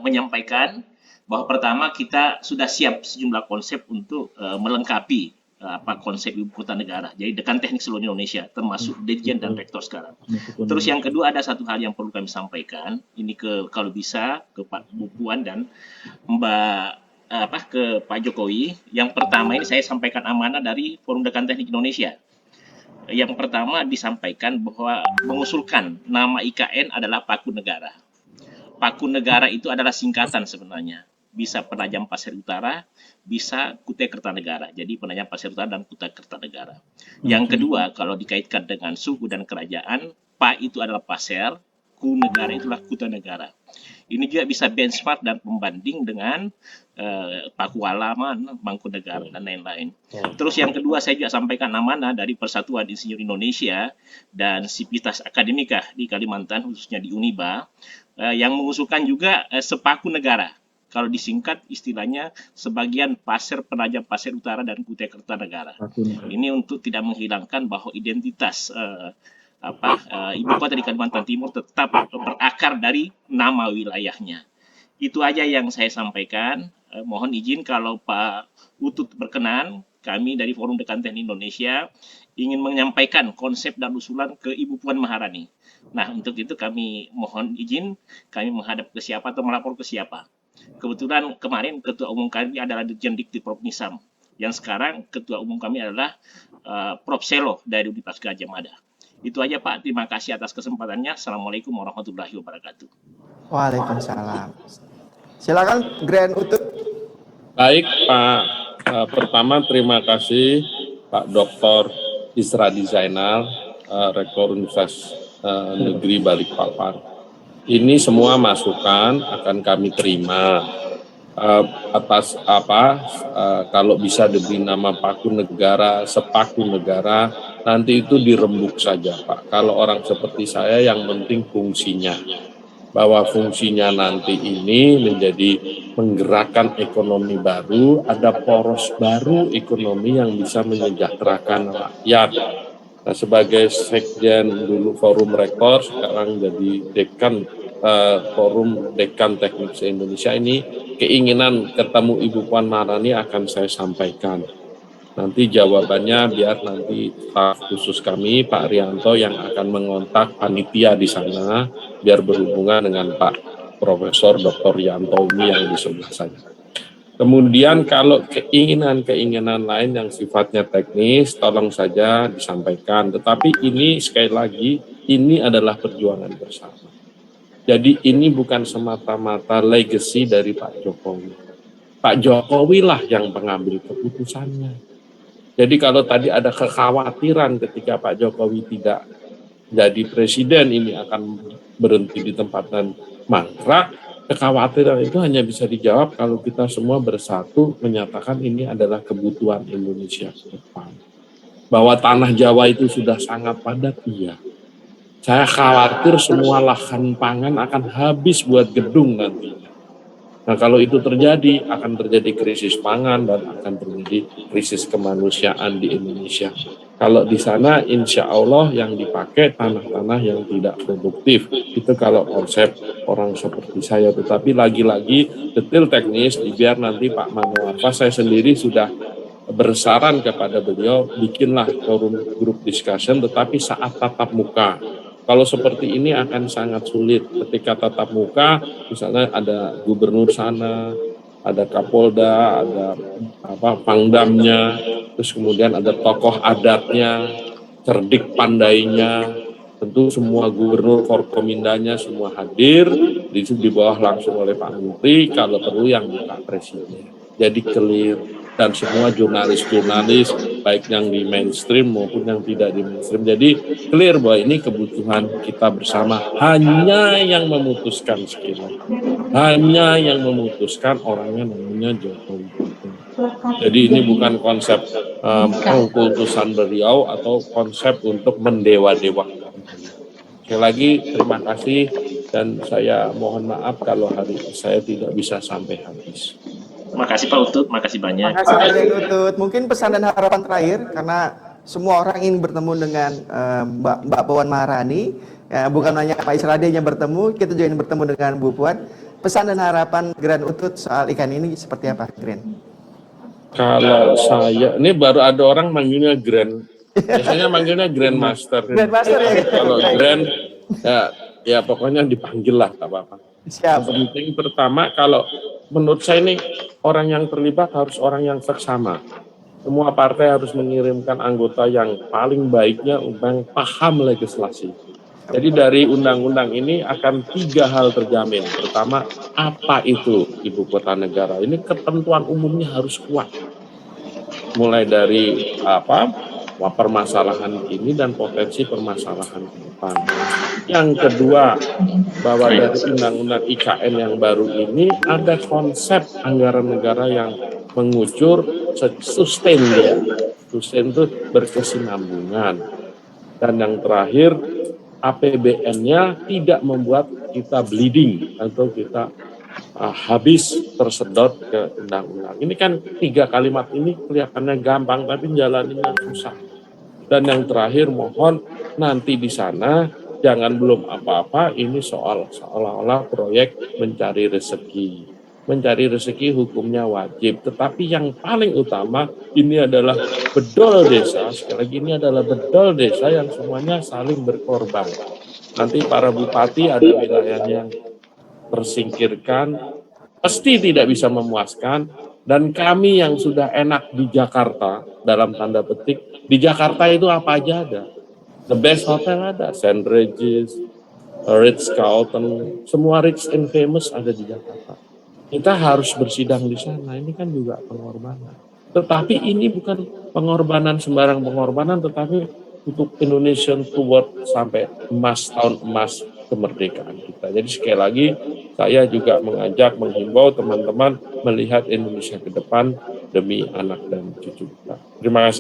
menyampaikan bahwa pertama kita sudah siap sejumlah konsep untuk melengkapi konsep ibu kota negara. Jadi Dekan Teknik seluruh Indonesia, termasuk Dirjen dan Rektor sekarang. Terus yang kedua ada satu hal yang perlu kami sampaikan, ini kalau bisa ke Pak Bu Puan dan ke Pak Jokowi. Yang pertama ini saya sampaikan amanah dari Forum Dekan Teknik Indonesia. Yang pertama disampaikan bahwa mengusulkan nama IKN adalah Paku Negara. Paku Negara itu adalah singkatan sebenarnya. Bisa Penajam Pasir Utara, bisa Kutai Kertanegara. Jadi Penajam Pasir Utara dan Kutai Kertanegara. Yang kedua, kalau dikaitkan dengan suku dan kerajaan, Pa itu adalah Pasir, Ku Negara itulah Kutai Negara. Ini juga bisa benchmark dan pembanding dengan Pakualaman, Mangkunegara, dan lain-lain. Terus yang kedua, saya juga sampaikan amanah dari Persatuan Insinyur Indonesia dan Sivitas Akademika di Kalimantan, khususnya di Uniba, yang mengusulkan juga Sepaku Negara. Kalau disingkat istilahnya sebagian Pasir Penajam Pasir Utara dan Kutai Kertanegara. Ini untuk tidak menghilangkan bahwa identitas ibu kota di Kalimantan Timur tetap berakar dari nama wilayahnya. Itu aja yang saya sampaikan. Mohon izin kalau Pak Utut berkenan, kami dari Forum Dekan Teknik Indonesia ingin menyampaikan konsep dan usulan ke Ibu Puan Maharani. Nah, untuk itu kami mohon izin, kami menghadap ke siapa atau melapor ke siapa. Kebetulan kemarin Ketua Umum kami adalah Dirjen Dikti Prof. Nisam, yang sekarang Ketua Umum kami adalah Prof. Selo dari Universitas Gadjah Mada. Itu aja Pak, terima kasih atas kesempatannya. Assalamualaikum warahmatullahi wabarakatuh. Waalaikumsalam. Silakan Grand Utut. Baik Pak, pertama terima kasih Pak Dr. Isradi Zainal, Rektor Universitas Negeri Balikpapan. Ini semua masukan akan kami terima atas kalau bisa diberi nama Paku Negara, Sepaku Negara, nanti itu dirembuk saja Pak. Kalau orang seperti saya yang penting fungsinya. Bahwa fungsinya nanti ini menjadi menggerakkan ekonomi baru, ada poros baru ekonomi yang bisa menyejahterakan rakyat. Nah, sebagai sekjen dulu Forum Rektor, sekarang jadi dekan Forum Dekan Teknik se-Indonesia ini, keinginan ketemu Ibu Puan Maharani akan saya sampaikan. Nanti jawabannya biar nanti staf khusus kami, Pak Rianto, yang akan mengontak panitia di sana, biar berhubungan dengan Pak Profesor Dr. Yantomi yang di sebelah saya. Kemudian kalau keinginan-keinginan lain yang sifatnya teknis, tolong saja disampaikan. Tetapi ini sekali lagi, ini adalah perjuangan bersama. Jadi ini bukan semata-mata legacy dari Pak Jokowi. Pak Jokowi lah yang mengambil keputusannya. Jadi kalau tadi ada kekhawatiran ketika Pak Jokowi tidak jadi presiden ini akan berhenti di tempat dan mangkrak, kekhawatiran itu hanya bisa dijawab kalau kita semua bersatu menyatakan ini adalah kebutuhan Indonesia ke depan. Bahwa tanah Jawa itu sudah sangat padat, iya. Saya khawatir semua lahan pangan akan habis buat gedung nantinya. Nah kalau itu terjadi, akan terjadi krisis pangan dan akan terjadi krisis kemanusiaan di Indonesia. Kalau di sana insya Allah yang dipakai tanah-tanah yang tidak produktif. Itu kalau konsep orang seperti saya. Tetapi lagi-lagi detail teknis, biar nanti Pak Manuarfa, saya sendiri sudah bersaran kepada beliau, bikinlah forum group discussion tetapi saat tatap muka. Kalau seperti ini akan sangat sulit ketika tatap muka, misalnya ada gubernur sana, ada kapolda, ada pangdamnya, terus kemudian ada tokoh adatnya, cerdik pandainya, tentu semua gubernur, forkomindanya semua hadir, di bawah langsung oleh Pak Menteri, kalau perlu yang buka presiden. Jadi clear. Dan semua jurnalis-jurnalis baik yang di mainstream maupun yang tidak di mainstream. Jadi clear bahwa ini kebutuhan kita bersama. Hanya yang memutuskan sekilas. Hanya yang memutuskan orangnya namanya Jokowi. Jadi ini bukan konsep pengkultusan beliau atau konsep untuk mendewa-dewakan. Sekali lagi terima kasih dan saya mohon maaf kalau hari ini saya tidak bisa sampai habis. Terima kasih Pak Utut, makasih banyak. Terima kasih Pak Utut. Mungkin pesan dan harapan terakhir, karena semua orang ingin bertemu dengan Mbak Puan Maharani. Ya, bukan hanya Pak Isradi yang bertemu, kita juga ingin bertemu dengan Bu Puan. pesan dan harapan Grand Utut soal ikan ini seperti apa, Grand? Kalau saya, ini baru ada orang manggilnya Grand. Biasanya manggilnya Grandmaster. Grandmaster ya. Kalau Grand, ya pokoknya dipanggil lah, tak apa-apa. Siap. Yang penting pertama, kalau menurut saya ini orang yang terlibat harus orang yang seksama. Semua partai harus mengirimkan anggota yang paling baiknya yang paham legislasi. Jadi dari undang-undang ini akan 3 hal terjamin. Pertama, apa itu ibu kota negara? Ini ketentuan umumnya harus kuat. Mulai dari permasalahan ini dan potensi permasalahan ke depan. Yang kedua, bahwa dari undang-undang IKN yang baru ini ada konsep anggaran negara yang mengucur sustain dia. Sustain itu berkesinambungan. Dan yang terakhir, APBN-nya tidak membuat kita bleeding atau kita habis tersedot ke undang-undang. Ini kan 3 kalimat ini kelihatannya gampang, tapi jalaninnya susah. Dan yang terakhir, mohon nanti di sana jangan belum apa-apa, ini seolah-olah proyek mencari rezeki. Mencari rezeki hukumnya wajib, tetapi yang paling utama ini adalah bedol desa. Sekali lagi ini adalah bedol desa yang semuanya saling berkorban. Nanti para bupati ada wilayah yang tersingkirkan, pasti tidak bisa memuaskan, dan kami yang sudah enak di Jakarta, dalam tanda petik, di Jakarta itu apa aja ada. The best hotel ada, St. Regis, Ritz-Carlton, semua rich and famous ada di Jakarta. Kita harus bersidang di sana, ini kan juga pengorbanan. Tetapi ini bukan pengorbanan sembarang pengorbanan, tetapi untuk Indonesian Toward sampai tahun emas kemerdekaan kita. Jadi sekali lagi, saya juga menghimbau teman-teman melihat Indonesia ke depan demi anak dan cucu kita. Terima kasih.